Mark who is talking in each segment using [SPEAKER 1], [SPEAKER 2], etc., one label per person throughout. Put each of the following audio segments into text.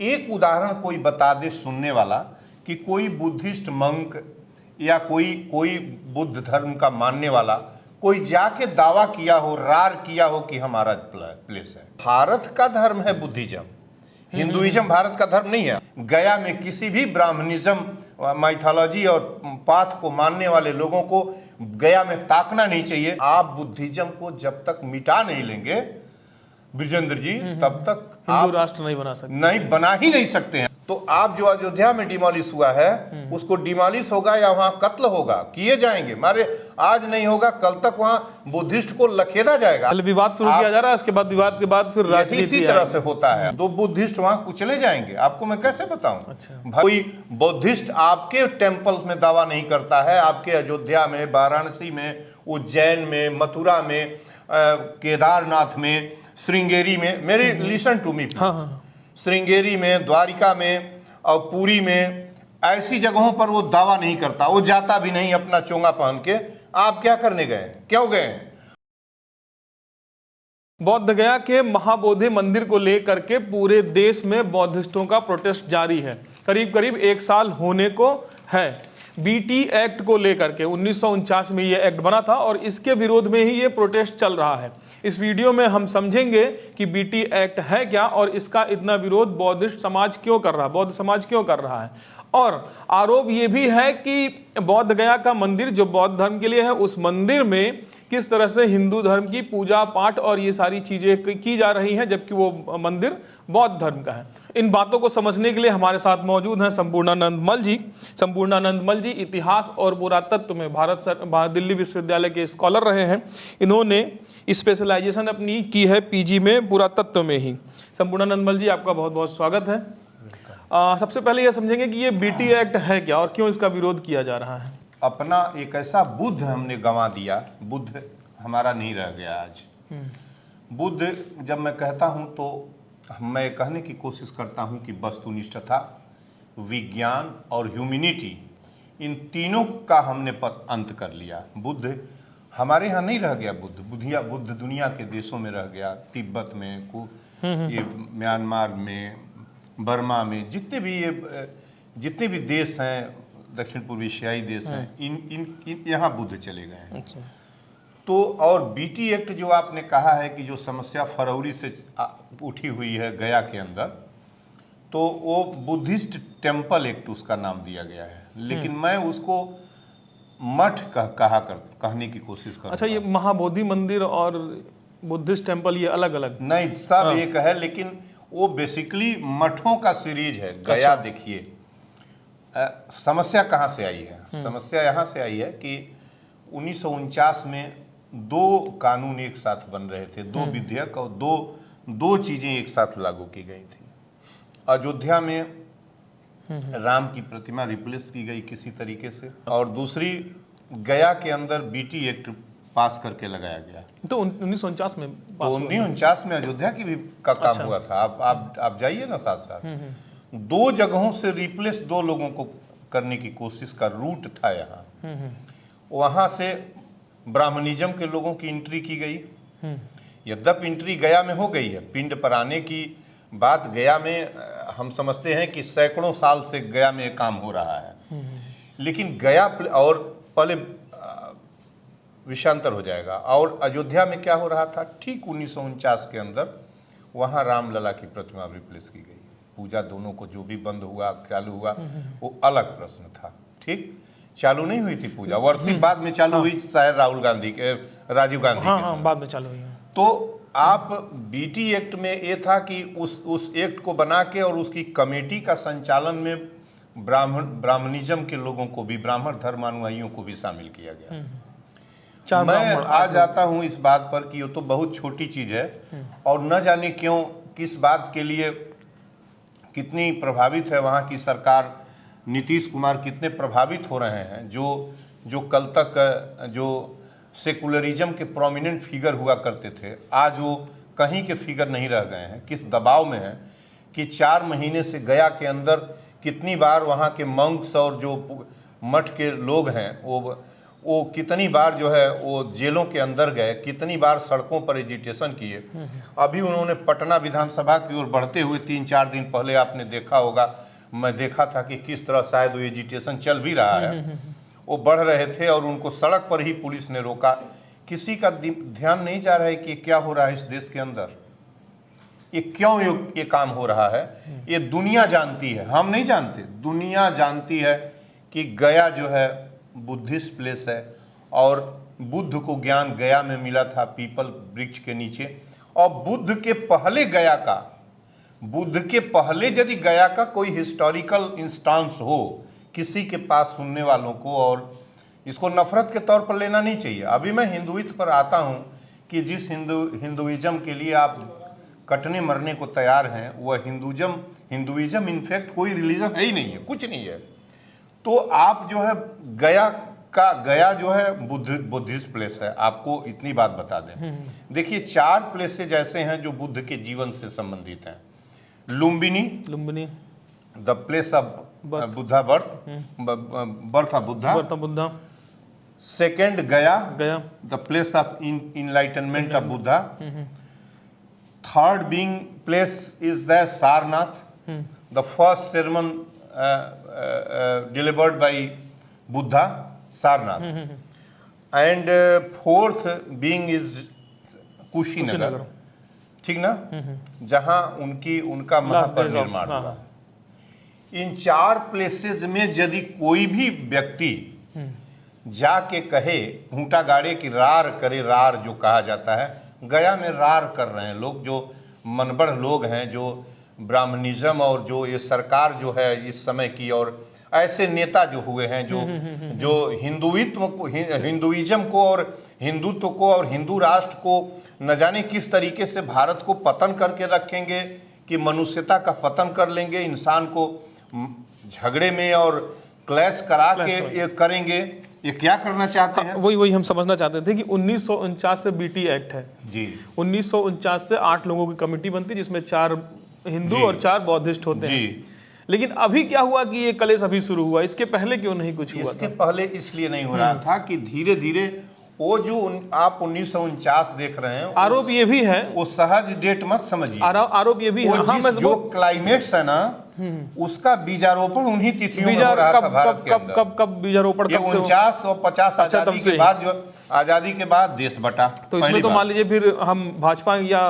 [SPEAKER 1] एक उदाहरण कोई बता दे सुनने वाला कि कोई बुद्धिस्ट मंक या कोई बुद्ध धर्म का मानने वाला कोई जाके दावा किया हो, रार किया हो कि हमारा प्लेस है। भारत का धर्म है बुद्धिज्म, हिंदुइज्म भारत का धर्म नहीं है। गया में किसी भी ब्राह्मणिज्म माइथोलॉजी और पाथ को मानने वाले लोगों को गया में ताकना नहीं चाहिए। आप बुद्धिज्म को जब तक मिटा नहीं लेंगे ब्रिजेंद्र जी, तब तक
[SPEAKER 2] हिंदू राष्ट्र नहीं बना सकते,
[SPEAKER 1] नहीं बना ही नहीं सकते हैं। तो आप जो अयोध्या में डिमोलिश हुआ है उसको डिमोलिश होगा या वहां कत्ल होगा, किए जाएंगे। मारे आज नहीं होगा कल तक वहां बुद्धिस्ट को लखेदा जाएगा।
[SPEAKER 2] पहले विवाद शुरू किया जा रहा है, उसके बाद विवाद के बाद फिर राजनीति
[SPEAKER 1] इसी तरह से होता है। तो बुद्धिस्ट वहां कुचले जाएंगे, आपको मैं कैसे बताऊं।
[SPEAKER 2] अच्छा।
[SPEAKER 1] कोई बुद्धिस्ट आपके टेम्पल में दावा नहीं करता है, आपके अयोध्या में, वाराणसी में, उज्जैन में, मथुरा में, केदारनाथ में, श्रृंगेरी में, मेरे लिसन टू मी, श्रृंगेरी में, द्वारिका में और पुरी में, ऐसी जगहों पर वो दावा नहीं करता, वो जाता भी नहीं अपना चोंगा पहन के। आप क्या करने गए, क्यों गए?
[SPEAKER 2] बौद्ध गया के महाबोधि मंदिर को लेकर के पूरे देश में बौद्धिस्टों का प्रोटेस्ट जारी है। करीब करीब 1 साल होने को है। बीटी एक्ट को लेकर के 1949 में ये एक्ट बना था और इसके विरोध में ही ये प्रोटेस्ट चल रहा है। इस वीडियो में हम समझेंगे कि बीटी एक्ट है क्या और इसका इतना विरोध बौद्धिस्ट समाज क्यों कर रहा है, बौद्ध समाज क्यों कर रहा है। और आरोप ये भी है कि बौद्ध गया का मंदिर जो बौद्ध धर्म के लिए है, उस मंदिर में किस तरह से हिंदू धर्म की पूजा पाठ और ये सारी चीजें की जा रही हैं, जबकि वो मंदिर बौद्ध धर्म का है। इन बातों को समझने के लिए हमारे साथ मौजूद हैं संपूर्णानंद मल जी। संपूर्णानंद मल जी इतिहास और पुरातत्व में दिल्ली विश्वविद्यालय के स्कॉलर रहे हैं। इन्होंने स्पेशलाइजेशन अपनी की है पीजी में पुरातत्व में ही। संपूर्णानंद मल जी, आपका बहुत बहुत स्वागत है। सबसे पहले यह समझेंगे कि ये बीटी एक्ट है क्या और क्यों इसका विरोध किया जा रहा है।
[SPEAKER 1] अपना एक ऐसा बुद्ध हमने गंवा दिया, बुद्ध हमारा नहीं रह गया आज। बुद्ध जब मैं कहता हूं तो मैं कहने की कोशिश करता हूं कि वस्तुनिष्ठता, विज्ञान और ह्यूमैनिटी, इन तीनों का हमने अंत कर लिया। बुद्ध हमारे यहाँ नहीं रह गया। बुद्ध दुनिया के देशों में रह गया, तिब्बत में, ये म्यांमार में, बर्मा में, जितने भी देश हैं, दक्षिण पूर्व एशियाई देश हैं, इन यहाँ बुद्ध चले गए हैं।
[SPEAKER 2] अच्छा।
[SPEAKER 1] तो और बीटी एक्ट जो आपने कहा है कि जो समस्या फरवरी से उठी हुई है गया के अंदर, तो वो बुद्धिस्ट टेम्पल एक्ट उसका नाम दिया गया है, लेकिन मैं उसको मठ कहने की कोशिश कर।
[SPEAKER 2] अच्छा, ये महाबोधि मंदिर और बुद्धिस्ट टेम्पल ये अलग अलग
[SPEAKER 1] नहीं, सब एक है, लेकिन वो बेसिकली मठों का सीरीज है। गया देखिए समस्या कहाँ से आई है। समस्या यहाँ से आई है कि 1949 में 2 कानून एक साथ बन रहे थे, 2 विधेयक और दो चीजें एक साथ लागू की गई थी। अयोध्या में राम की प्रतिमा रिप्लेस की गई किसी तरीके से, और दूसरी गया के अंदर बीटी एक्ट पास करके लगाया गया।
[SPEAKER 2] तो 1949 में
[SPEAKER 1] 1949 में अयोध्या की भी का काम हुआ था। आप जाइए ना साथ साथ। 2 जगहों से रिप्लेस 2 लोगों को करने की कोशिश का रूट था यहाँ। वहां से ब्राह्मणिज्म के लोगों की एंट्री की गई। यद्यपि एंट्री गया में हो गई है, पिंड पर आने की बात गया में हम समझते हैं कि सैकड़ों साल से गया में काम हो रहा है, लेकिन गया और पहले विषांतर हो जाएगा। और अयोध्या में क्या हो रहा था, ठीक 1949 के अंदर वहां रामलला की प्रतिमा रिप्लेस की गई। पूजा दोनों को जो भी बंद हुआ चालू हुआ वो अलग प्रश्न था। ठीक, चालू नहीं हुई थी पूजा, वर्षिक बाद में चालू हुई, शायद राजीव गांधी के
[SPEAKER 2] बाद में चालू हुई।
[SPEAKER 1] तो आप बीटी एक्ट में ये था कि उस एक्ट को बना के और उसकी कमेटी का संचालन में ब्राह्मणिज्म के लोगों को भी, ब्राह्मण धर्मानुयायियों को भी शामिल किया गया। मैं आ जाता हूं इस बात पर कि ये तो बहुत छोटी चीज है और न जाने क्यों किस बात के लिए कितनी प्रभावित है वहां की सरकार, नीतीश कुमार कितने प्रभावित हो रहे हैं। जो कल तक जो सेकुलरिज्म के प्रोमिनेंट फिगर हुआ करते थे, आज वो कहीं के फिगर नहीं रह गए हैं। किस दबाव में है कि 4 महीने से गया के अंदर कितनी बार वहाँ के मंक्स और जो मठ के लोग हैं वो कितनी बार जो है वो जेलों के अंदर गए, कितनी बार सड़कों पर एजिटेशन किए। अभी उन्होंने पटना विधानसभा की ओर बढ़ते हुए 3-4 दिन पहले आपने देखा होगा, मैं देखा था कि किस तरह शायद वो एजिटेशन चल भी रहा है, वो बढ़ रहे थे और उनको सड़क पर ही पुलिस ने रोका। किसी का ध्यान नहीं जा रहा है कि क्या हो रहा है इस देश के अंदर, ये क्यों ये काम हो रहा है। ये दुनिया जानती है, हम नहीं जानते, दुनिया जानती है कि गया जो है बुद्धिस्ट प्लेस है और बुद्ध को ज्ञान गया में मिला था, पीपल वृक्ष के नीचे। और बुद्ध के पहले यदि गया का कोई हिस्टोरिकल इंस्टांस हो किसी के पास सुनने वालों को, और इसको नफरत के तौर पर लेना नहीं चाहिए। अभी मैं हिंदुइज्म पर आता हूं कि जिस हिंदुइज्म के लिए आप कटने मरने को तैयार हैं, वह हिंदुइज्म इनफैक्ट कोई रिलीजन है ही नहीं है, कुछ नहीं है। तो आप जो है गया जो है बुद्धिस्ट प्लेस है। आपको इतनी बात बता दें, देखिए 4 प्लेसेज ऐसे हैं जो बुद्ध के जीवन से संबंधित हैं। Lumbini, the place of Buddha birth of Buddha. Second Gaya, the place of enlightenment of Buddha. Third being place is the Sarnath, the first sermon delivered by Buddha, Sarnath. And fourth being is Kushinagar, ठीक ना, जहां उनका महापरिनिर्वाण हुआ। इन 4 प्लेसेस में यदि कोई भी व्यक्ति जाके कहे, ऊंटा गाड़े की रार करे, रार जो कहा जाता है, गया में रार कर रहे हैं लोग, जो मनबड़ लोग हैं, जो ब्राह्मणिज्म और जो ये सरकार जो है इस समय की, और ऐसे नेता जो हुए हैं जो हिंदुइज्म को और हिंदुत्व को और हिंदू राष्ट्र को न जाने किस तरीके से भारत को पतन करके रखेंगे, कि मनुष्यता का पतन कर लेंगे, इंसान को झगड़े में और क्लैश करा के ये करेंगे। ये क्या करना चाहते हैं?
[SPEAKER 2] वही हम समझना चाहते थे कि 1949 से बीटी एक्ट है जी। 1949 से 8 लोगों की कमेटी बनती है, जिसमें 4 हिंदू और 4 बौद्धिस्ट होते हैं। लेकिन अभी क्या हुआ कि ये कलेश अभी शुरू हुआ, इसके पहले क्यों नहीं कुछ हुआ?
[SPEAKER 1] इसके पहले इसलिए नहीं हो रहा था कि धीरे धीरे वो जो आप 1949 देख रहे हैं,
[SPEAKER 2] आरोप ये भी है,
[SPEAKER 1] वो सहज डेट मत समझिए,
[SPEAKER 2] आरोप ये भी है,
[SPEAKER 1] जो क्लाइमेक्स है ना, उसका बीजारोपण उन्हीं तिथियों में हो रहा था भारत के अंदर।
[SPEAKER 2] कब बीजारोपण?
[SPEAKER 1] 49 और 50 आजादी के बाद, जो आजादी के बाद देश बटा।
[SPEAKER 2] तो इसमें तो मान लीजिए फिर हम भाजपा या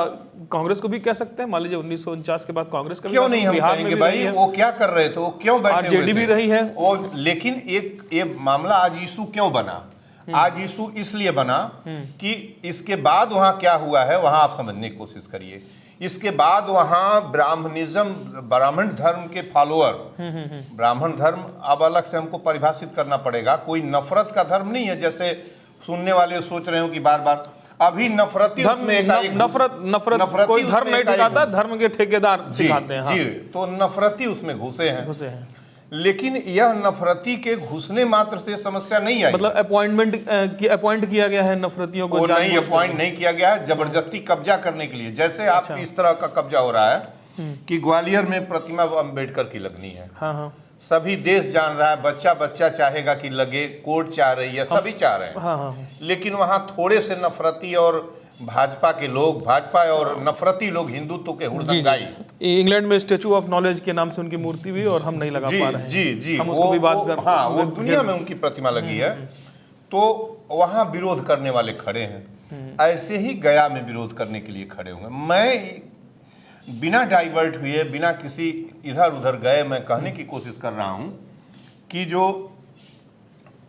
[SPEAKER 2] कांग्रेस को भी कह सकते हैं, मान लीजिए 1949 के बाद कांग्रेस का
[SPEAKER 1] क्यों नहीं हम कहेंगे भाई, वो क्या कर रहे थे, वो क्यों बैठे हुए थे,
[SPEAKER 2] आरजेडी भी रही है।
[SPEAKER 1] और लेकिन ये मामला आज इशू क्यों बना? आज इशू इसलिए बना कि इसके बाद वहां क्या हुआ है, वहां आप समझने की कोशिश करिए। इसके बाद वहां ब्राह्मण धर्म के फॉलोअर, ब्राह्मण धर्म अब अलग से हमको परिभाषित करना पड़ेगा, कोई नफरत का धर्म नहीं है, जैसे सुनने वाले सोच रहे हो कि बार बार अभी नफरती
[SPEAKER 2] नफरत कोई धर्म नहीं टिकाता, धर्म के ठेकेदार सिखाते हैं।
[SPEAKER 1] जी, तो नफरती उसमें घुसे हैं। लेकिन यह नफरती के घुसने मात्र से समस्या नहीं आई,
[SPEAKER 2] मतलब अपॉइंट किया गया है नफरतियों को?
[SPEAKER 1] नहीं, अपॉइंट नहीं किया गया है, जबरदस्ती कब्जा करने के लिए। जैसे आप इस तरह का कब्जा हो रहा है कि ग्वालियर में प्रतिमा अम्बेडकर की लगनी है, सभी देश जान रहा है, बच्चा चाहेगा कि लगे, कोर्ट चाह रही है, सभी चाह रहे हैं। लेकिन वहां थोड़े से नफरती और भाजपा और नफरती लोग हिंदुत्व के हुड़दंगाई।
[SPEAKER 2] इंग्लैंड में स्टैचू ऑफ नॉलेज के नाम से उनकी मूर्ति भी, और हम नहीं लगा पा रहे हैं।
[SPEAKER 1] जी,
[SPEAKER 2] हम उसको भी बात कर,
[SPEAKER 1] हाँ, वो दुनिया में उनकी प्रतिमा लगी है, तो वहां विरोध करने वाले खड़े हैं। ऐसे ही गया में विरोध करने के लिए खड़े होंगे। मैं बिना डाइवर्ट हुए, बिना किसी इधर उधर गए, मैं कहने की कोशिश कर रहा हूं कि जो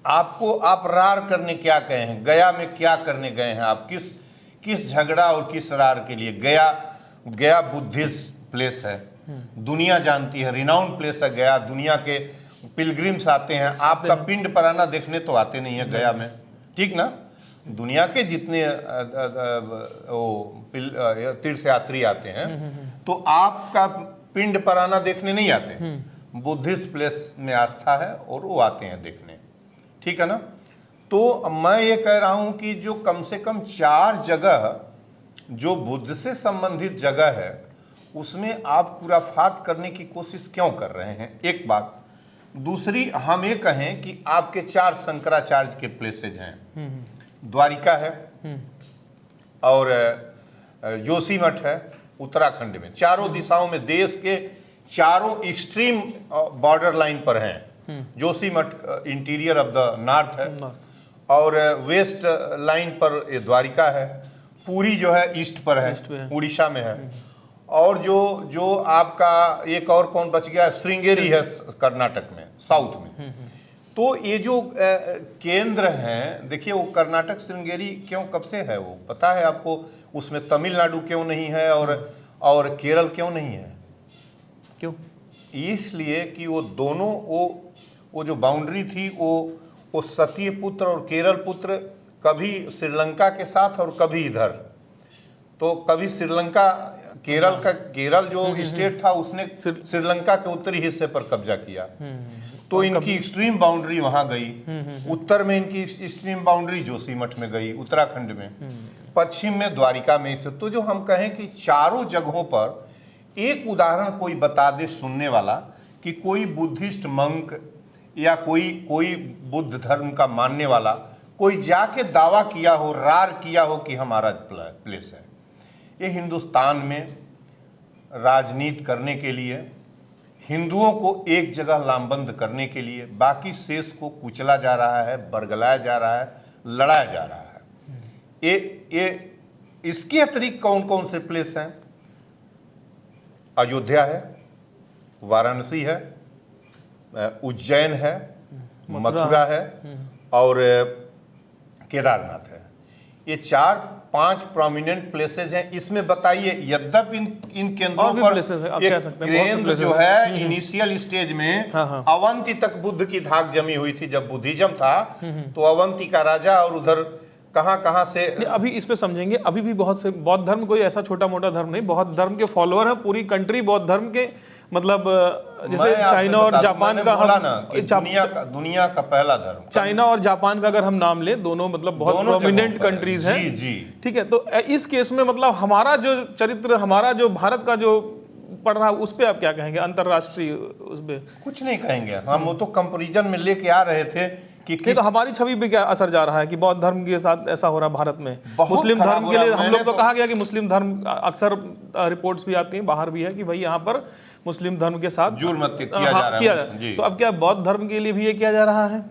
[SPEAKER 1] आप रार करने क्या गए हैं, गया में क्या करने गए हैं, आप किस झगड़ा और किस रार के लिए? गया बुद्धिस्ट प्लेस है, दुनिया जानती है, रिनाउंड प्लेस है गया, दुनिया के पिलग्रिम्स आते हैं। आपका पिंड पराना देखने तो आते नहीं है गया में, ठीक ना? दुनिया के जितने तीर्थयात्री आते हैं, तो आपका पिंड पराना देखने नहीं आते। बुद्धिस्ट प्लेस में आस्था है और वो आते हैं देखने, ठीक है ना? तो मैं ये कह रहा हूं कि जो कम से कम 4 जगह जो बुद्ध से संबंधित जगह है, उसमें आप खुराफात करने की कोशिश क्यों कर रहे हैं? एक बात, दूसरी हम ये कहें कि आपके 4 शंकराचार्य के प्लेसेज हैं। द्वारिका है और जोशीमठ है उत्तराखंड में। चारों दिशाओं में देश के चारों एक्सट्रीम बॉर्डर लाइन पर हैं। Joshimath interior of the north है और वेस्ट लाइन पर ये द्वारिका है। पूरी जो है ईस्ट पर है, उड़ीसा में है। और जो आपका एक और कौन बच गया, श्रृंगेरी है कर्नाटक में, साउथ में। तो ये जो केंद्र हैं, देखिए वो कर्नाटक श्रृंगेरी क्यों, कब से है वो पता है आपको? उसमें तमिलनाडु क्यों नहीं है और केरल क्यों नहीं है?
[SPEAKER 2] क्यों?
[SPEAKER 1] इसलिए कि वो दोनों वो जो बाउंड्री थी वो सतीय पुत्र और केरल पुत्र कभी श्रीलंका के साथ और कभी इधर। तो कभी श्रीलंका केरल जो स्टेट था उसने श्रीलंका के उत्तरी हिस्से पर कब्जा किया। तो इनकी एक्सट्रीम बाउंड्री वहां गई। उत्तर में इनकी एक्सट्रीम बाउंड्री जोशीमठ में गई, उत्तराखंड में। पश्चिम में द्वारिका में। तो जो हम कहें कि चारों जगहों पर एक उदाहरण कोई बता दे सुनने वाला कि कोई बुद्धिस्ट मंक या कोई बुद्ध धर्म का मानने वाला कोई जाके दावा किया हो, रार किया हो कि हमारा प्लेस है। ये हिंदुस्तान में राजनीति करने के लिए, हिंदुओं को एक जगह लामबंद करने के लिए बाकी शेष को कुचला जा रहा है, बरगलाया जा रहा है, लड़ाया जा रहा है। ये इसके अतिरिक्त कौन कौन से प्लेस हैं? अयोध्या है, वाराणसी है, उज्जैन है, मथुरा है और केदारनाथ है। ये 4-5 प्रोमिनेंट प्लेसेज हैं। इसमें बताइए, यद्यपि इन केंद्रों पर केंद्र जो है इनिशियल स्टेज में अवंती तक बुद्ध की धाक जमी हुई थी। जब बुद्धिज्म था तो अवंती का राजा और उधर कहां से।
[SPEAKER 2] अभी इस पे समझेंगे। अभी भी बहुत से बौद्ध धर्म कोई ऐसा छोटा मोटा धर्म नहीं, बौद्ध धर्म के फॉलोअर हैं। पूरी कंट्री बौद्ध धर्म के, मतलब जैसे चाइना और जापान का
[SPEAKER 1] दुनिया का पहला धर्म
[SPEAKER 2] चाइना और जापान का अगर हम नाम ले, दोनों मतलब बहुत प्रोमिनेंट कंट्रीज हैं।
[SPEAKER 1] जी।
[SPEAKER 2] ठीक है, तो इस केस में मतलब हमारा जो चरित्र, हमारा जो भारत का जो पढ़ रहा है, उस पे आप क्या कहेंगे? अंतरराष्ट्रीय उस पे
[SPEAKER 1] कुछ नहीं कहेंगे हम। वो तो कंपैरिजन में लेके आ रहे थे कि
[SPEAKER 2] तो हमारी छवि पे क्या असर जा रहा है कि बौद्ध धर्म के साथ ऐसा हो रहा है भारत में? मुस्लिम धर्म के लिए हम लोग तो कहा गया कि मुस्लिम धर्म, अक्सर रिपोर्ट्स भी आती हैं बाहर भी है कि भाई यहाँ पर मुस्लिम धर्म के साथ
[SPEAKER 1] जुर्म किया जा रहा है।
[SPEAKER 2] तो अब क्या बौद्ध धर्म के लिए भी ये किया जा रहा है?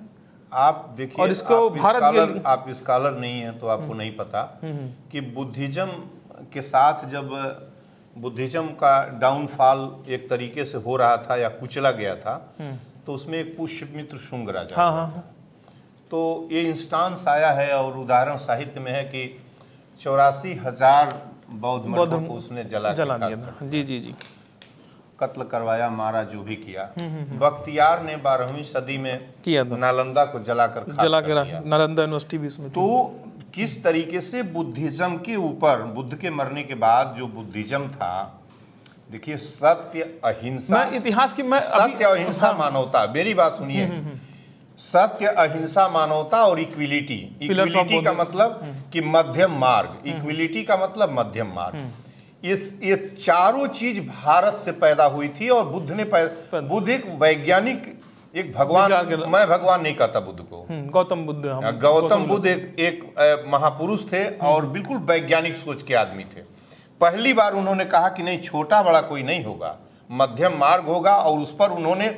[SPEAKER 1] आप देखिए,
[SPEAKER 2] और इसको भारत
[SPEAKER 1] आप स्कॉलर नहीं है तो आपको नहीं पता कि बुद्धिज्म के साथ जब बुद्धिज्म का डाउनफॉल एक तरीके से हो रहा था या कुचला गया था, तो उसमें एक पुष्यमित्र शुंग राजा तो ये इंस्टांस आया है और उदाहरण साहित्य में है कि 84,000 बौद्ध मठों को उसने जला दिया।
[SPEAKER 2] जी
[SPEAKER 1] कत्ल करवाया, मारा, जो भी किया। बख्तियार ने 12वीं सदी में किया था, नालंदा को जला कर
[SPEAKER 2] नालंदा यूनिवर्सिटी भी उसमें।
[SPEAKER 1] तो किस तरीके से बुद्धिज्म के ऊपर, बुद्ध के मरने के बाद जो बुद्धिज्म था, देखिए सत्य अहिंसा,
[SPEAKER 2] इतिहास की
[SPEAKER 1] सत्य अहिंसा मानवता, मेरी बात सुनिए। सत्य अहिंसा मानवता और इक्विलिटी। इक्विलिटी का मतलब कि मध्यम मार्ग, इक्विलिटी का मतलब मध्यम मार्ग। ये चारों चीज भारत से पैदा हुई थी और बुद्ध ने बुद्ध एक वैज्ञानिक, एक भगवान, मैं भगवान नहीं कहता बुद्ध को, गौतम बुद्ध एक महापुरुष थे और बिल्कुल वैज्ञानिक सोच के आदमी थे। पहली बार उन्होंने कहा कि नहीं, छोटा बड़ा कोई नहीं होगा, मध्यम मार्ग होगा। और उस पर उन्होंने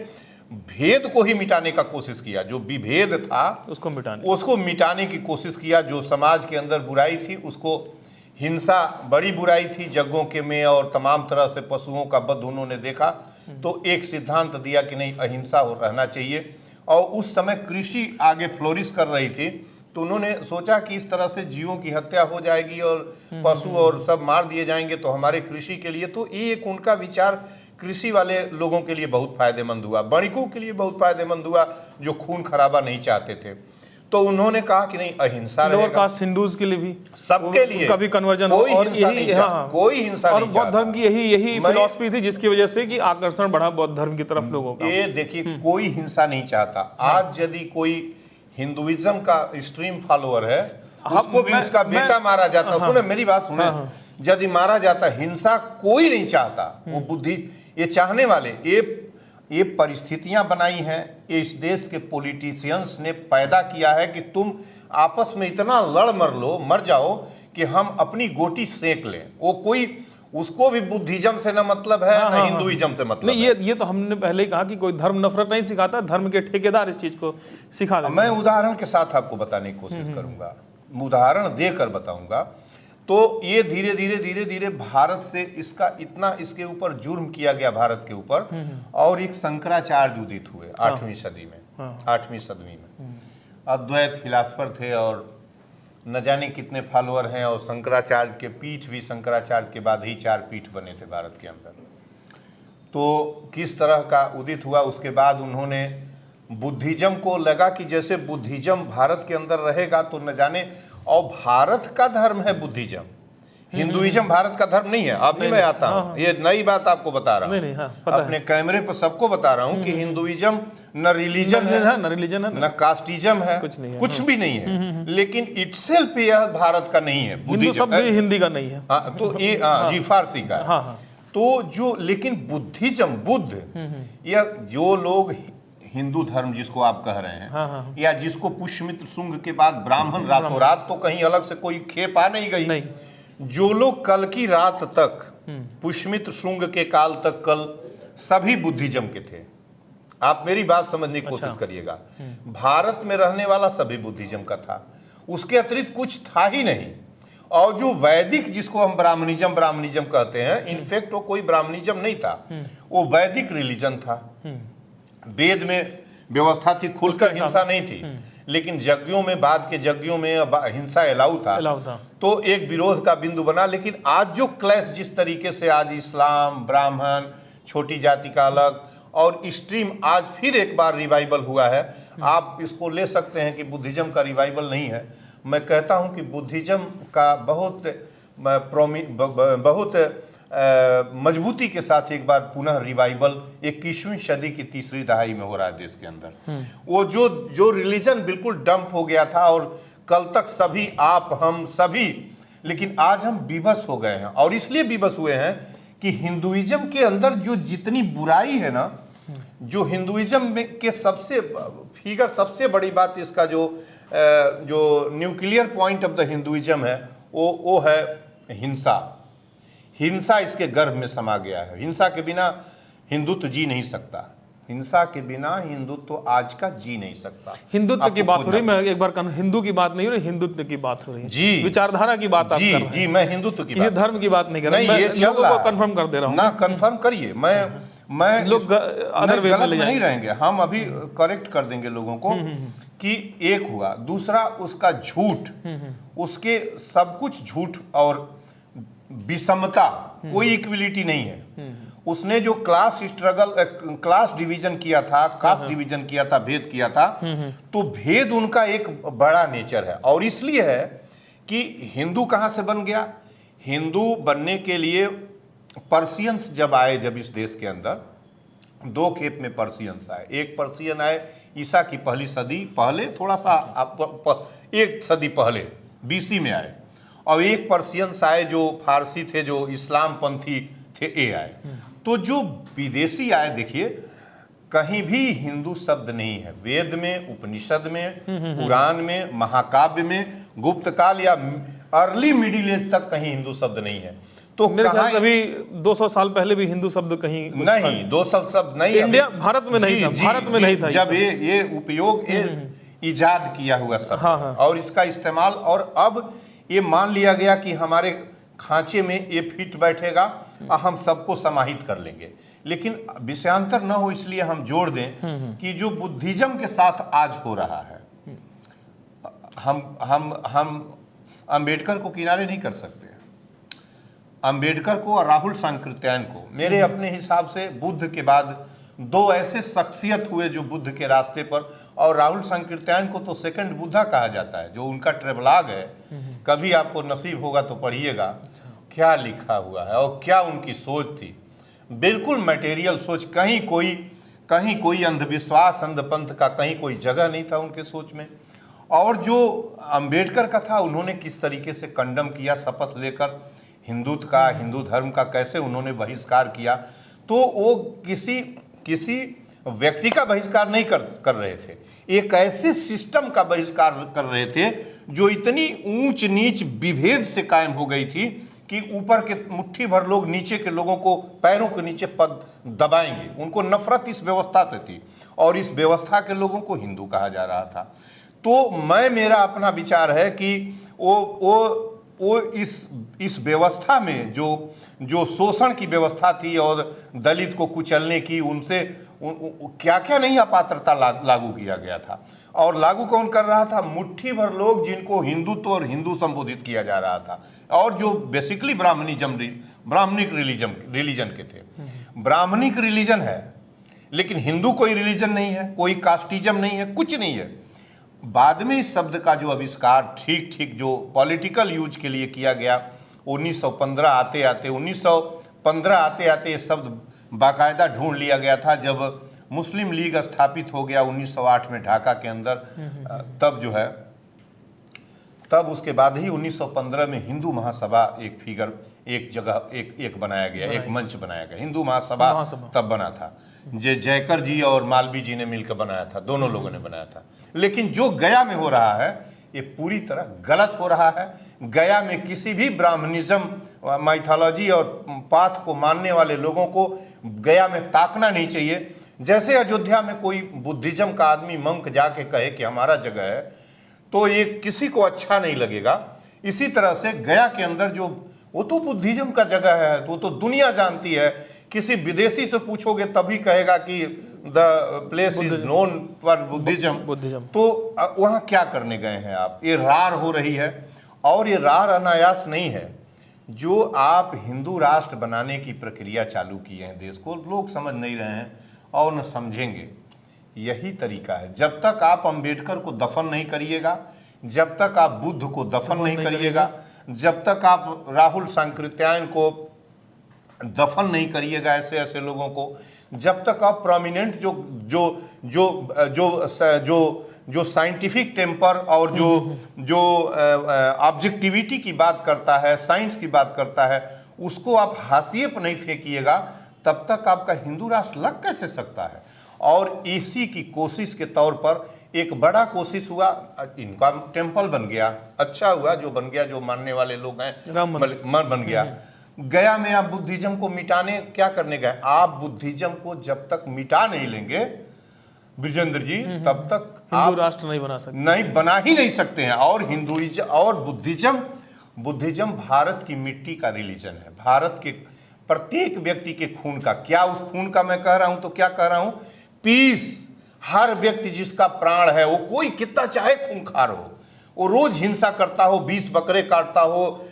[SPEAKER 1] भेद को ही मिटाने का कोशिश किया। जो विभेद था उसको मिटाने की कोशिश किया। जो समाज के अंदर बुराई थी उसको, हिंसा बड़ी बुराई थी जगहों के में और तमाम तरह से पशुओं का वध उन्होंने देखा। तो एक सिद्धांत दिया कि नहीं, अहिंसा रहना चाहिए। और उस समय कृषि आगे फ्लोरिश कर रही थी, तो उन्होंने सोचा कि इस तरह से जीवों की हत्या हो जाएगी और पशु और सब मार दिए जाएंगे तो हमारे कृषि के लिए, तो ये एक उनका विचार कृषि वाले लोगों के लिए बहुत फायदेमंद हुआ, वणिकों के लिए बहुत फायदेमंद हुआ जो खून खराबा नहीं चाहते थे। तो उन्होंने कहा कि नहीं, अहिंसा
[SPEAKER 2] लोअर कास्ट हिंदूज के लिए भी,
[SPEAKER 1] सबके लिए
[SPEAKER 2] कभी कन्वर्जन, और यही
[SPEAKER 1] कोई हिंसा
[SPEAKER 2] और बौद्ध धर्म की यही फिलॉसफी थी जिसकी वजह से कि आकर्षण बढ़ा बौद्ध धर्म की तरफ लोगों का।
[SPEAKER 1] ये देखिए, कोई हिंसा नहीं चाहता। आज यदि कोई हिंदुइज्म का एक्सट्रीम फॉलोअर है, उसको भी उसका बेटा मारा जाता, सुने मेरी बात सुने, यदि मारा जाता, हिंसा कोई नहीं चाहता। वो बुद्धि, ये चाहने वाले, ये परिस्थितियां बनाई हैं, ये इस देश के पॉलिटिशियंस ने पैदा किया है कि तुम आपस में इतना लड़ मर जाओ कि हम अपनी गोटी सेक लें। वो कोई, उसको भी बुद्धिज्म से न मतलब है, न हिंदुइज्म से मतलब
[SPEAKER 2] नहीं, ये तो हमने पहले ही कहा कि कोई धर्म नफरत नहीं सिखाता, धर्म के ठेकेदार इस चीज को सिखा देते हैं।
[SPEAKER 1] मैं उदाहरण के साथ आपको बताने की कोशिश करूंगा, उदाहरण देकर बताऊंगा। तो ये धीरे धीरे धीरे धीरे भारत से इसका इतना इसके ऊपर जुर्म किया गया भारत के ऊपर, और एक शंकराचार्य उदित हुए 8वीं सदी में, 8वीं सदी में अद्वैत फिलासफर थे और न जाने कितने फॉलोअर हैं, और शंकराचार्य के पीठ भी शंकराचार्य के बाद ही 4 पीठ बने थे भारत के अंदर। तो किस तरह का उदित हुआ, उसके बाद उन्होंने बुद्धिज्म को लगा कि जैसे बुद्धिज्म भारत के अंदर रहेगा तो न जाने, और भारत का धर्म है बुद्धिज्म, हिंदुइज्म भारत का धर्म नहीं है। अभी मैं आता हूँ, ये नई बात आपको बता रहा हूँ, अपने कैमरे पर सबको बता रहा हूँ कि हिंदुइज्म न रिलीजन है, न रिलीजन है, न कास्टिज्म है, कुछ भी नहीं है, लेकिन इटसेल्फ यह भारत का नहीं है,
[SPEAKER 2] हिंदू शब्द हिंदी का नहीं है।
[SPEAKER 1] तो ये जी फारसी का है। तो जो, लेकिन बुद्धिज्म, बुद्ध, या जो लोग हिंदू धर्म जिसको आप कह रहे हैं, या जिसको पुष्यमित्र शुंग के बाद ब्राह्मण रातों रात, तो कहीं अलग से कोई खेप आ नहीं गई। जो लोग कल की रात तक, पुष्यमित्र शुंग के काल तक, कल सभी बुद्धिज्म के थे। आप मेरी बात समझने की कोशिश करिएगा, भारत में रहने वाला सभी बुद्धिज्म का था, उसके अतिरिक्त कुछ था ही नहीं। और जो वैदिक, जिसको हम ब्राह्मणिज्म कहते हैं, इनफैक्ट वो कोई ब्राह्मणिज्म नहीं था, वो वैदिक रिलीजन था। वेद में व्यवस्था थी, खुलकर हिंसा नहीं थी, लेकिन यज्ञों में, बाद के यज्ञों में हिंसा अलाउ था। तो एक विरोध का बिंदु बना। लेकिन आज जो क्लैश जिस तरीके से आज इस्लाम, ब्राह्मण, छोटी जाति का अलग, और एक्सट्रीम आज फिर एक बार रिवाइवल हुआ है। आप इसको ले सकते हैं कि बुद्धिज्म का रिवाइवल नहीं है, मैं कहता हूं कि बुद्धिज्म का बहुत मजबूती के साथ एक बार पुनः रिवाइवल 21वीं सदी की तीसरी दहाई में हो रहा है देश के अंदर। वो जो रिलीजन बिल्कुल डंप हो गया था, और कल तक सभी आप हम सभी, लेकिन आज हम विवश हो गए हैं। और इसलिए विवश हुए हैं कि हिंदुइज्म के अंदर जो जितनी बुराई है ना, जो हिंदुइज्म में के सबसे बड़ी बात, इसका जो nuclear point of the Hinduism है, वो है हिंसा। हिंसा इसके गर्भ में समा गया है। हिंसा के बिना हिंदुत्व जी नहीं सकता, हिंसा के बिना हिंदुत्व आज का जी नहीं सकता।
[SPEAKER 2] हिंदुत्व की बात हो रही, मैं एक बार कहूं, हिंदू की बात नहीं हो रही, हिंदुत्व की बात हो रही है जी, विचारधारा की बात आप कर रहे हैं।
[SPEAKER 1] जी, मैं हिंदुत्व की बात,
[SPEAKER 2] धर्म की बात नहीं कर रहा,
[SPEAKER 1] मैं
[SPEAKER 2] लोगों को कंफर्म कर दे रहा हूं
[SPEAKER 1] ना। कंफर्म करिए, मैं
[SPEAKER 2] लोग अदर वे में ले
[SPEAKER 1] नहीं रहेंगे, हम अभी करेक्ट कर देंगे लोगों को कि एक हुआ, दूसरा उसका झूठ, उसके सब कुछ झूठ और विषमता, कोई इक्विलिटी नहीं है। उसने जो क्लास डिवीजन किया था, कास्ट डिवीजन किया था, भेद किया था, तो भेद उनका एक बड़ा नेचर है। और इसलिए है कि हिंदू कहां से बन गया, हिंदू बनने के लिए पर्शियंस जब आए, जब इस देश के अंदर 2 खेप में पर्शियंस आए। एक पर्शियन आए ईसा की पहली सदी पहले, थोड़ा सा 1 सदी पहले BC में आए, और एक पर्शियंस आए जो फारसी थे, जो इस्लाम पंथी थे, ये आए। तो जो विदेशी आए, देखिए कहीं भी हिंदू शब्द नहीं है, वेद में, उपनिषद में, पुराण में, महाकाव्य में, गुप्त काल या अर्ली मिडिल एज तक कहीं हिंदू शब्द नहीं है। तो
[SPEAKER 2] मेरे ख्याल से अभी 200 साल पहले भी हिंदू शब्द कहीं
[SPEAKER 1] नहीं, 200 शब्द नहीं,
[SPEAKER 2] इंडिया भारत में नहीं था, भारत में नहीं था
[SPEAKER 1] जब ये उपयोग, इजाद किया हुआ शब्द, और इसका इस्तेमाल, और अब ये मान लिया गया कि हमारे खांचे में ये फिट बैठेगा और हम सबको समाहित कर लेंगे। लेकिन विषयांतर न हो, इसलिए हम जोड़ दें कि जो बुद्धिज्म के साथ आज हो रहा है, हम अंबेडकर को किनारे नहीं कर सकते। अंबेडकर को और राहुल सांकृत्यायन को, मेरे अपने हिसाब से बुद्ध के बाद 2 ऐसे शख्सियत हुए जो बुद्ध के रास्ते पर, और राहुल सांकृत्यायन को तो सेकंड बुद्धा कहा जाता है, जो उनका ट्रेवलॉग है, कभी आपको नसीब होगा तो पढ़िएगा, क्या लिखा हुआ है और क्या उनकी सोच थी। बिल्कुल मटेरियल सोच, कहीं कोई अंधविश्वास, अंधपंथ का कहीं कोई जगह नहीं था उनके सोच में। और जो अंबेडकर का था, उन्होंने किस तरीके से कंडम किया, शपथ लेकर हिंदुत्व का, हिंदू धर्म का कैसे उन्होंने बहिष्कार किया। तो वो किसी व्यक्ति का बहिष्कार नहीं कर रहे थे, एक ऐसे सिस्टम का बहिष्कार कर रहे थे जो इतनी ऊंच नीच विभेद से कायम हो गई थी कि ऊपर के मुट्ठी भर लोग नीचे के लोगों को पैरों के नीचे पद दबाएंगे। उनको नफरत इस व्यवस्था से थी और इस व्यवस्था के लोगों को हिंदू कहा जा रहा था। तो मेरा अपना विचार है कि वो इस व्यवस्था में जो शोषण की व्यवस्था थी और दलित को कुचलने की, उनसे क्या क्या नहीं अपात्रता लागू किया गया था। और लागू कौन कर रहा था? मुट्ठी भर लोग जिनको हिंदुत्व और हिंदू संबोधित किया जा रहा था और जो बेसिकली ब्राह्मणिक रिलीजन के थे। ब्राह्मणिक रिलीजन है लेकिन हिंदू कोई रिलीजन नहीं है, कोई कास्टिज्म नहीं है, कुछ नहीं है। बाद में इस शब्द का जो आविष्कार ठीक जो पॉलिटिकल यूज के लिए किया गया, 1915 आते आते ये शब्द बाकायदा ढूंढ लिया गया था जब मुस्लिम लीग स्थापित हो गया 1908 में ढाका के अंदर। तब उसके बाद ही 1915 में हिंदू महासभा एक बनाया गया, एक मंच बनाया गया। हिंदू महासभा तब बना था, जयकर जी और मालवीय जी ने मिलकर बनाया था, दोनों लोगों ने बनाया था। लेकिन जो गया में हो रहा है ये पूरी तरह गलत हो रहा है। गया में किसी भी ब्राह्मणिज्म माइथोलॉजी और पाथ को मानने वाले लोगों को गया में ताकना नहीं चाहिए। जैसे अयोध्या में कोई बुद्धिज्म का आदमी मंक जाके कहे कि हमारा जगह है तो ये किसी को अच्छा नहीं लगेगा। इसी तरह से गया के अंदर वो तो बुद्धिज्म का जगह है, तो वो तो दुनिया जानती है। किसी विदेशी से पूछोगे तभी कहेगा कि the place is known for Buddhism. तो वहां क्या करने गए हैं आप? ये रार हो रही है और ये रार अनायास नहीं है। जो आप हिंदू राष्ट्र बनाने की प्रक्रिया चालू किए हैं देश को, लोग समझ नहीं रहे हैं और न समझेंगे। यही तरीका है। जब तक आप अंबेडकर को दफन नहीं करिएगा, जब तक आप बुद्ध को दफन नहीं करिएगा, जब तक आप राहुल सांकृत्यायन को दफन नहीं करिएगा, ऐसे लोगों को, जब तक आप प्रोमिनेंट जो साइंटिफिक टेम्पर और जो ऑब्जेक्टिविटी की बात करता है, साइंस की बात करता है, उसको आप हाशिए पर नहीं फेंकिएगा, तब तक आपका हिंदू राष्ट्र लग कैसे सकता है। और इसी की कोशिश के तौर पर एक बड़ा कोशिश हुआ, इनका टेम्पल बन गया, अच्छा हुआ जो बन गया, जो मानने वाले लोग हैं मन बन गया। गया में आप बुद्धिज्म को मिटाने क्या करने गए? आप बुद्धिज्म को जब तक मिटा नहीं लेंगे विजेंद्र जी, तब तक
[SPEAKER 2] हिंदू राष्ट्र नहीं बना सकते,
[SPEAKER 1] नहीं बना ही नहीं सकते हैं। और हिंदुइज्म और बुद्धिज्म भारत की मिट्टी का रिलीजन है, भारत के प्रत्येक व्यक्ति के खून का। क्या उस खून का मैं कह रहा हूं तो क्या कह रहा हूं? पीस। हर व्यक्ति जिसका प्राण है, वो कोई कितना चाहे खूंखार हो, वो रोज हिंसा करता हो, 20 बकरे काटता हो,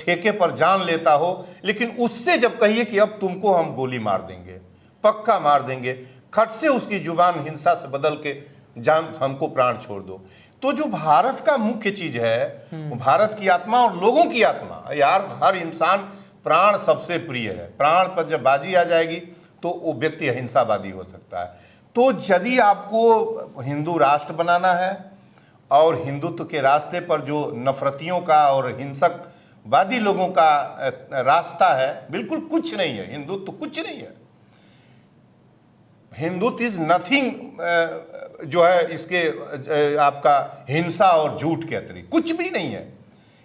[SPEAKER 1] ठेके पर जान लेता हो, लेकिन उससे जब कहिए कि अब तुमको हम गोली मार देंगे, पक्का मार देंगे, खट से उसकी जुबान हिंसा से बदल के जान हमको प्राण छोड़ दो। तो जो भारत का मुख्य चीज है, वो भारत की आत्मा और लोगों की आत्मा। यार हर इंसान, प्राण सबसे प्रिय है। प्राण पर जब बाजी आ जाएगी तो वो व्यक्ति अहिंसावादी हो सकता है। तो यदि आपको हिंदू राष्ट्र बनाना है और हिंदुत्व के रास्ते पर जो नफरतियों का और हिंसकवादी लोगों का रास्ता है, बिल्कुल कुछ नहीं है। हिंदुत्व कुछ नहीं है। हिंदुत्व इज नथिंग जो है इसके आपका हिंसा और झूठ के अतिरिक्त कुछ भी नहीं है।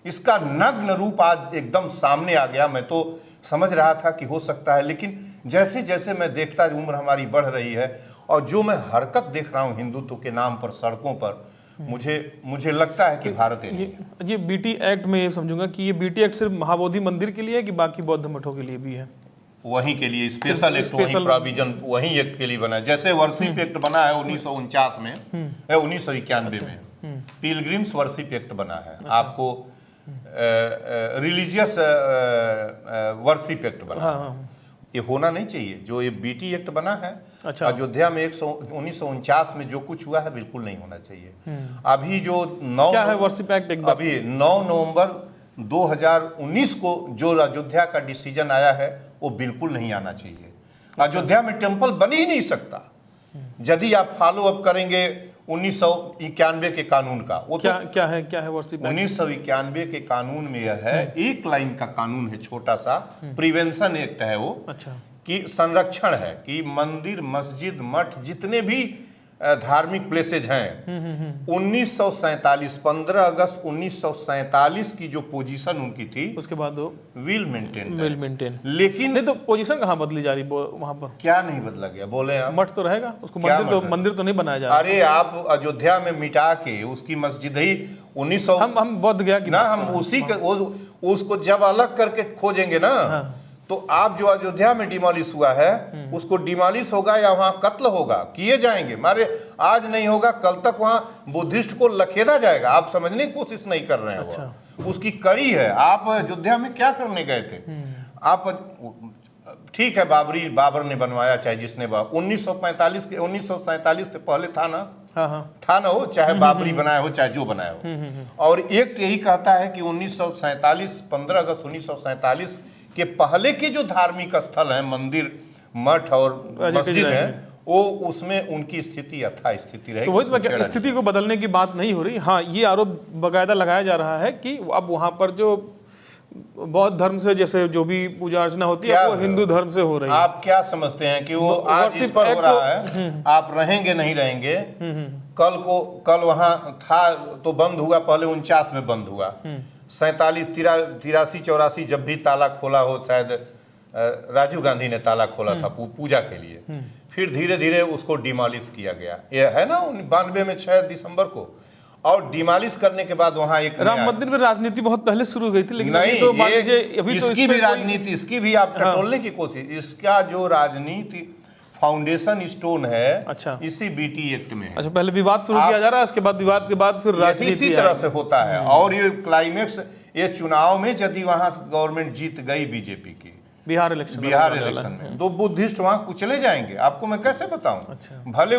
[SPEAKER 1] इसका नग्न रूप आज एकदम सामने आ गया। मैं तो समझ रहा था कि हो सकता है, लेकिन जैसे जैसे मैं देखता, उम्र हमारी बढ़ रही है और जो मैं हरकत देख रहा हूं हिंदुत्व के नाम पर सड़कों पर, मुझे लगता है कि भारत
[SPEAKER 2] ये बीटी एक्ट में ये समझूंगा कि ये बीटी एक्ट सिर्फ महाबोधि मंदिर के लिए है कि बाकी बौद्ध मठों के लिए भी है?
[SPEAKER 1] वहीं के लिए स्पेशल एक्ट, वहीं प्रोविजन वहीं एक्ट के लिए बना है। जैसे वर्शिप एक्ट बना है 1949 में, 1991 में पिलग्रिम्स वर्शिप एक्ट बना है। आपको रिलीजियस वर्शिप एक्ट बना है। ये होना नहीं चाहिए। जो ये बीटी एक्ट बना है,
[SPEAKER 2] अच्छा,
[SPEAKER 1] अयोध्या में 1949 में जो कुछ हुआ है बिल्कुल नहीं होना चाहिए। अभी जो 9
[SPEAKER 2] क्या है वर्शिप एक्ट?
[SPEAKER 1] अभी 9 नवंबर 2019 को जो अयोध्या का डिसीजन आया है वो बिल्कुल नहीं आना चाहिए। अयोध्या में टेम्पल बन ही नहीं सकता यदि आप फॉलो अप करेंगे 1991 के कानून का। वो
[SPEAKER 2] क्या है वर्शिप?
[SPEAKER 1] 1991 के कानून में यह है, एक लाइन का कानून है, छोटा सा प्रिवेंशन एक्ट है वो।
[SPEAKER 2] अच्छा।
[SPEAKER 1] कि संरक्षण है कि मंदिर, मस्जिद, मठ, जितने भी धार्मिक प्लेसेज हैं, 1947 15 अगस्त 1947 की जो पोजीशन उनकी थी
[SPEAKER 2] उसके बाद वो
[SPEAKER 1] विल मेंटेन,
[SPEAKER 2] विल मेंटेन।
[SPEAKER 1] लेकिन
[SPEAKER 2] नहीं तो पोजीशन कहाँ बदली जा रही वहां पर?
[SPEAKER 1] क्या नहीं बदला गया बोले आप?
[SPEAKER 2] मठ तो रहेगा, उसको
[SPEAKER 1] क्या
[SPEAKER 2] मंदिर तो नहीं बनाया जा रहा।
[SPEAKER 1] अरे आप अयोध्या में मिटा के उसकी मस्जिद ही 1900
[SPEAKER 2] हम बोध गया कि
[SPEAKER 1] ना, हम उसी के उसको जब अलग करके खोजेंगे ना, तो आप जो अयोध्या में डिमोलिश हुआ है उसको डिमोलिश होगा या वहां कत्ल होगा, किए जाएंगे मारे, आज नहीं होगा कल तक वहां बुद्धिस्ट को लखेदा जाएगा। आप समझने की कोशिश नहीं कर रहे हैं।
[SPEAKER 2] अच्छा।
[SPEAKER 1] उसकी कड़ी है। आप अयोध्या में क्या करने गए थे? आप ठीक है, बाबर ने बनवाया, चाहे जिसने 1947 से पहले था ना, था ना, हो चाहे बाबरी बनाया हो चाहे जो बनाया हो। और एक यही कहता है कि 1947 15 अगस्त 1947 के पहले के जो धार्मिक स्थल हैं, मंदिर, मठ और मस्जिद है, वो उसमें उनकी स्थिति यथा स्थिति रहेगी।
[SPEAKER 2] तो वही स्थिति को बदलने की बात नहीं हो रही। हाँ, ये आरोप बाकायदा लगाया जा रहा है कि अब वहां पर जो बौद्ध धर्म से जैसे जो भी पूजा अर्चना होती है वो हिंदू धर्म से हो रही है।
[SPEAKER 1] आप क्या समझते हैं कि वो आज इस पर हो रहा है? आप रहेंगे नहीं रहेंगे, कल वहां था तो बंद हुआ, पहले 49 में बंद हुआ, 47 83 84 जब भी ताला खोला हो, शायद राजीव गांधी ने ताला खोला था पूजा के लिए, फिर धीरे धीरे उसको डिमोलिश किया गया। ये है ना 92 में 6 दिसंबर को, और डिमोलिश करने के बाद वहां एक
[SPEAKER 2] राम मंदिर में राजनीति बहुत पहले शुरू हो गई थी, लेकिन
[SPEAKER 1] नहीं,
[SPEAKER 2] अभी तो
[SPEAKER 1] इसकी भी राजनीति, इसकी भी आप टटोलने की कोशिश, इसका जो राजनीति फाउंडेशन स्टोन है,
[SPEAKER 2] अच्छा,
[SPEAKER 1] इसी बीटी एक्ट में है।
[SPEAKER 2] अच्छा, पहले विवाद शुरू किया जा रहा है, उसके बाद विवाद के बाद फिर राजनीति
[SPEAKER 1] इसी तरह से होता है। और ये क्लाइमेक्स, ये चुनाव में यदि वहां गवर्नमेंट जीत गई बीजेपी की,
[SPEAKER 2] बिहार इलेक्शन
[SPEAKER 1] में, तो बुद्धिस्ट वहां कुचले जाएंगे। आपको मैं कैसे बताऊं?
[SPEAKER 2] अच्छा।
[SPEAKER 1] भले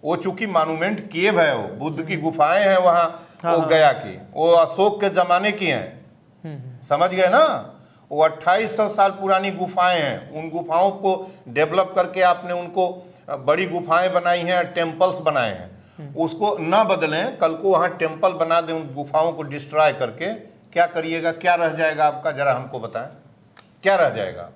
[SPEAKER 1] वो चूंकि मॉन्यूमेंट केव है, वो बुद्ध की गुफाएं हैं वहां, वो गया की, वो अशोक के जमाने की हैं, समझ गए ना? वो 2800 साल पुरानी गुफाएं हैं। उन गुफाओं को डेवलप करके आपने उनको बड़ी गुफाएं बनाई हैं, टेम्पल्स बनाए हैं। उसको ना बदलें, कल को वहां टेम्पल बना दें, उन गुफाओं को डिस्ट्रॉय करके क्या करिएगा? क्या रह जाएगा आपका? जरा हमको बताएं, क्या रह जाएगा?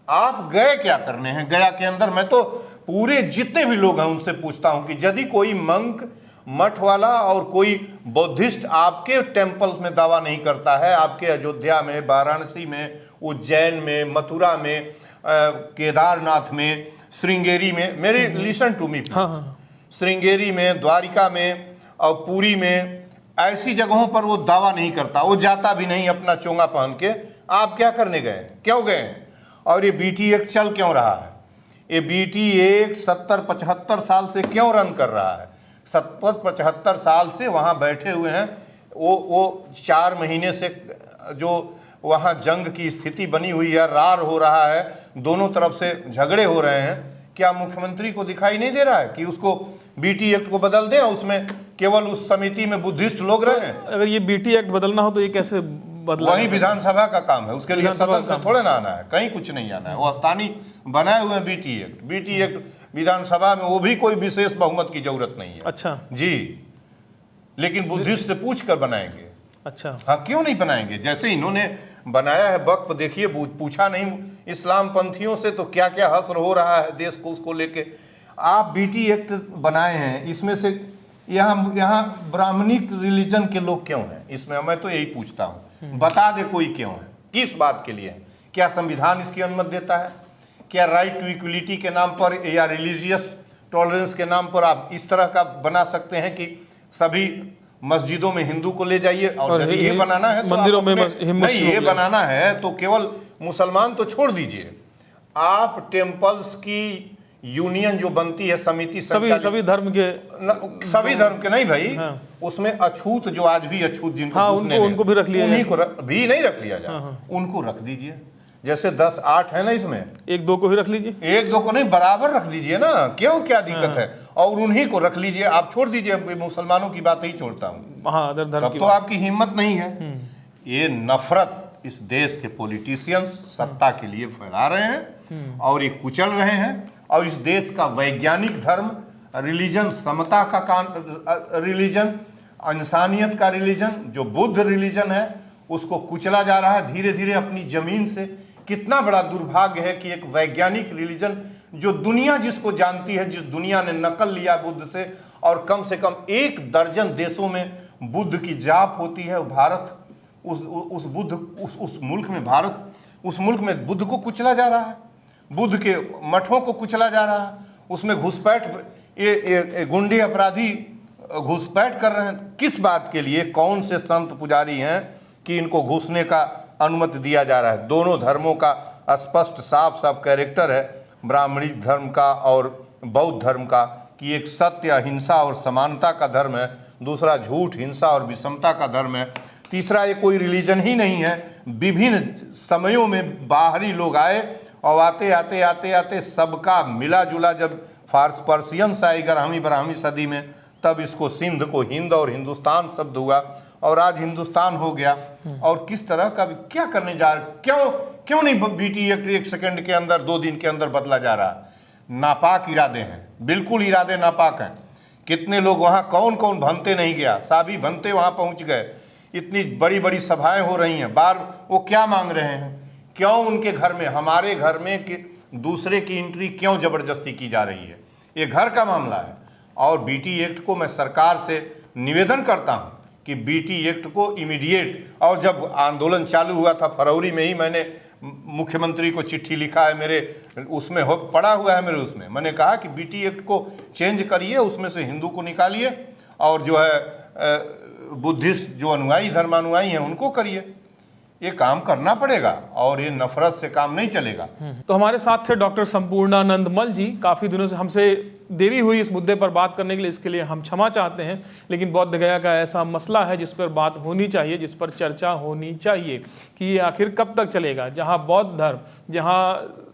[SPEAKER 1] आप गए क्या करने हैं गया के अंदर? मैं तो पूरे जितने भी लोग हैं उनसे पूछता हूं कि यदि कोई मंक, मठ वाला और कोई बुद्धिस्ट आपके टेम्पल में दावा नहीं करता है, आपके अयोध्या में, वाराणसी में, उज्जैन में, मथुरा में, केदारनाथ में, श्रृंगेरी में, मेरे लिसन टू मी, श्रृंगेरी में, द्वारिका में और पुरी में, ऐसी जगहों पर वो दावा नहीं करता, वो जाता भी नहीं अपना चोंगा पहन के। आप क्या करने गए? क्यों गए? और ये बीटी एक्ट चल क्यों रहा है? ये बीटी एक्ट 70-75 साल से क्यों रन कर रहा है? 70-75 साल से वहाँ बैठे हुए हैं। वो 4 महीने से जो वहाँ जंग की स्थिति बनी हुई है, रार हो रहा है, दोनों तरफ से झगड़े हो रहे हैं। क्या मुख्यमंत्री को दिखाई नहीं दे रहा है कि उसको बीटी एक्ट को बदल दें, उसमें केवल उस समिति में बुद्धिस्ट लोग रहे?
[SPEAKER 2] अगर ये बीटी एक्ट बदलना हो तो ये कैसे बदला?
[SPEAKER 1] वही विधानसभा का काम है, उसके लिए सदन से थोड़े ना आना है, कहीं कुछ नहीं आना है। वो स्थानीय बनाए हुए हैं बीटी एक्ट। बीटी एक्ट विधानसभा में वो भी कोई विशेष बहुमत की जरूरत नहीं है।
[SPEAKER 2] अच्छा
[SPEAKER 1] जी, लेकिन बुद्धिस्ट से पूछ कर बनाएंगे।
[SPEAKER 2] अच्छा,
[SPEAKER 1] हाँ, क्यों नहीं बनाएंगे? जैसे इन्होंने बनाया है वक्फ, देखिए पूछा नहीं इस्लाम पंथियों से तो क्या क्या हश्र हो रहा है देश को, उसको लेके आप बीटी एक्ट बनाए हैं। इसमें से यहाँ ब्राह्मणिक रिलीजन के लोग क्यों हैं इसमें? मैं तो यही पूछता हूँ, बता दे कोई क्यों है, किस बात के लिए? क्या संविधान इसकी अनुमति देता है? क्या राइट टू इक्वलिटी के नाम पर या रिलीजियस टॉलरेंस के नाम पर आप इस तरह का बना सकते हैं कि सभी मस्जिदों में हिंदू को ले जाइए? और यदि ये बनाना है तो
[SPEAKER 2] मंदिरों में
[SPEAKER 1] नहीं, ये बनाना है तो केवल मुसलमान तो छोड़ दीजिए, आप टेम्पल्स की यूनियन जो बनती है, समिति,
[SPEAKER 2] सभी धर्म के,
[SPEAKER 1] सभी धर्म के नहीं भाई, उसमें अछूत जो आज भी अछूत जिनको
[SPEAKER 2] उनको भी रख लिया,
[SPEAKER 1] उन्हीं को भी नहीं रख लिया जाए, उनको रख दीजिए। जैसे 10-8 है ना, इसमें
[SPEAKER 2] 1-2 को ही रख लीजिए,
[SPEAKER 1] 1-2 को नहीं, बराबर रख दीजिए ना, क्यों, क्या दिक्कत है? और उन्हीं को रख लीजिए, आप छोड़ दीजिए, मुसलमानों की बात ही छोड़ता हूँ। तब तो आपकी हिम्मत नहीं है। ये नफरत इस देश के पॉलिटिशियंस सत्ता के लिए फैला रहे हैं और ये कुचल रहे हैं। और इस देश का वैज्ञानिक धर्म, रिलीजन, समता का रिलीजन, इंसानियत का रिलीजन, जो बुद्ध रिलीजन है, उसको कुचला जा रहा है धीरे धीरे अपनी जमीन से। कितना बड़ा दुर्भाग्य है कि एक वैज्ञानिक रिलीजन जो दुनिया जिसको जानती है, जिस दुनिया ने नकल लिया बुद्ध से, और कम से कम 1 दर्जन देशों में बुद्ध की जाप होती है, भारत उस मुल्क में, भारत उस मुल्क में बुद्ध को कुचला जा रहा है, बुद्ध के मठों को कुचला जा रहा है, उसमें घुसपैठ, ये गुंडे अपराधी घुसपैठ कर रहे हैं। किस बात के लिए? कौन से संत पुजारी हैं कि इनको घुसने का अनुमति दिया जा रहा है? दोनों धर्मों का स्पष्ट साफ साफ कैरेक्टर है, ब्राह्मणी धर्म का और बौद्ध धर्म का, कि एक सत्य, अहिंसा और समानता का धर्म है, दूसरा झूठ, हिंसा और विषमता का धर्म है, तीसरा ये कोई रिलीजन ही नहीं है। विभिन्न समयों में बाहरी लोग आए और आते आते आते आते सबका मिला जुला, जब पर्शियंस आई 11वीं सदी में, तब इसको सिंध को हिंद और हिंदुस्तान शब्द हुआ और आज हिंदुस्तान हो गया। और किस तरह का, क्या करने जा रहे, क्यों नहीं बीटी एक्ट 1 सेकंड के अंदर, 2 दिन के अंदर बदला जा रहा है? नापाक इरादे हैं, बिल्कुल इरादे नापाक हैं। कितने लोग वहाँ, कौन कौन भंते नहीं गया, साबी भंते वहाँ पहुँच गए, इतनी बड़ी बड़ी सभाएं हो रही हैं, वो क्या मांग रहे हैं? क्यों उनके घर में, हमारे घर में कि दूसरे की एंट्री क्यों जबरदस्ती की जा रही है? ये घर का मामला है। और बीटी एक्ट को मैं सरकार से निवेदन करता हूं कि बीटी एक्ट को इमीडिएट, और जब आंदोलन चालू हुआ था फरवरी में ही मैंने मुख्यमंत्री को चिट्ठी लिखा है, मेरे उसमें पड़ा हुआ है मेरे उसमें, मैंने कहा कि बीटी एक्ट को चेंज करिए, उसमें से हिंदू को निकालिए और जो है बुद्धिस्ट जो अनुयायी, धर्मानुयायी हैं, उनको करिए। ये काम करना पड़ेगा और ये नफरत से काम नहीं चलेगा।
[SPEAKER 2] तो हमारे साथ थे डॉक्टर संपूर्णानंद मल जी। काफ़ी दिनों से हमसे देरी हुई इस मुद्दे पर बात करने के लिए, इसके लिए हम क्षमा चाहते हैं, लेकिन बौद्ध गया का ऐसा मसला है जिस पर बात होनी चाहिए, जिस पर चर्चा होनी चाहिए कि ये आखिर कब तक चलेगा। जहाँ बौद्ध धर्म,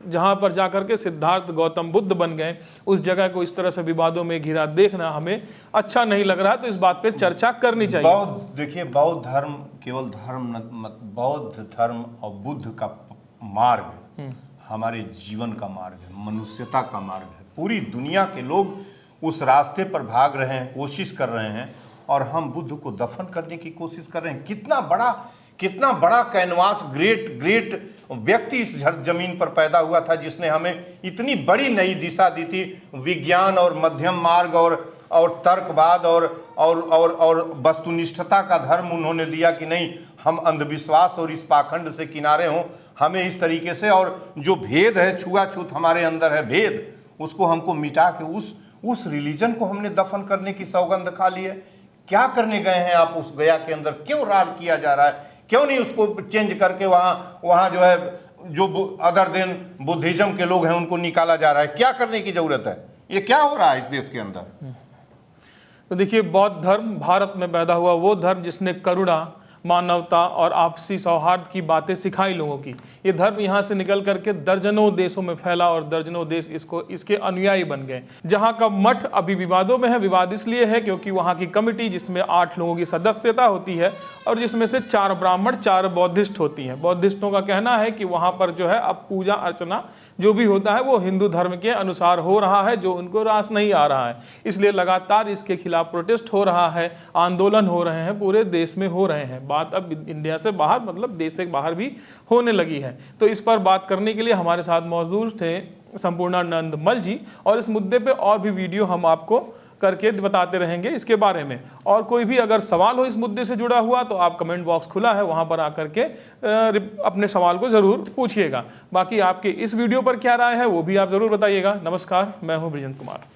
[SPEAKER 2] जहाँ पर जाकर के सिद्धार्थ गौतम बुद्ध बन गए, उस जगह को इस तरह से विवादों में घिरा देखना हमें अच्छा नहीं लग रहा, तो इस बात पे चर्चा करनी चाहिए।
[SPEAKER 1] देखिए, बौद्ध धर्म केवल धर्म, बौद्ध धर्म और बुद्ध का मार्ग हमारे जीवन का मार्ग है, मनुष्यता का मार्ग है। पूरी दुनिया के लोग उस रास्ते पर भाग रहे हैं, कोशिश कर रहे हैं, और हम बुद्ध को दफन करने की कोशिश कर रहे हैं। कितना बड़ा कैनवास, ग्रेट व्यक्ति इस जमीन पर पैदा हुआ था, जिसने हमें इतनी बड़ी नई दिशा दी थी। विज्ञान और मध्यम मार्ग और तर्कवाद और वस्तुनिष्ठता का धर्म उन्होंने दिया कि नहीं, हम अंधविश्वास और इस पाखंड से किनारे हों, हमें इस तरीके से, और जो भेद है, छुआछूत हमारे अंदर है भेद, उसको हमको मिटा के उस रिलीजन को हमने दफन करने की सौगंध खा ली है। क्या करने गए हैं आप उस गया के अंदर? क्यों राज किया जा रहा है? क्यों नहीं उसको चेंज करके वहाँ जो है, जो अदर देन बुद्धिज्म के लोग हैं, उनको निकाला जा रहा है? क्या करने की जरूरत है? ये क्या हो रहा है इस देश के अंदर?
[SPEAKER 2] तो देखिए, बौद्ध धर्म भारत में पैदा हुआ वो धर्म जिसने करुणा, मानवता और आपसी सौहार्द की बातें सिखाई लोगों की। ये धर्म यहाँ से निकल करके दर्जनों देशों में फैला और दर्जनों देश इसके अनुयायी बन गए। जहाँ का मठ अभी विवादों में है, विवाद इसलिए है क्योंकि वहाँ की कमेटी, जिसमें 8 लोगों की सदस्यता होती है और जिसमें से 4 ब्राह्मण, 4 बौद्धिस्ट होती हैं। बौद्धिस्टों का कहना है कि वहाँ पर जो है अब पूजा अर्चना जो भी होता है वो हिंदू धर्म के अनुसार हो रहा है, जो उनको रास नहीं आ रहा है। इसलिए लगातार इसके खिलाफ प्रोटेस्ट हो रहा है, आंदोलन हो रहे हैं, पूरे देश में हो रहे हैं। बात अब इंडिया से बाहर, मतलब देश से बाहर भी होने लगी है। तो इस पर बात करने के लिए हमारे साथ मौजूद थे संपूर्णानंद मल जी, और इस मुद्दे पे और भी वीडियो हम आपको करके बताते रहेंगे इसके बारे में। और कोई भी अगर सवाल हो इस मुद्दे से जुड़ा हुआ तो आप कमेंट बॉक्स खुला है, वहां पर आकर के अपने सवाल को जरूर पूछिएगा। बाकी आपके इस वीडियो पर क्या राय है वो भी आप जरूर बताइएगा। नमस्कार, मैं हूं बृजेंद्र कुमार।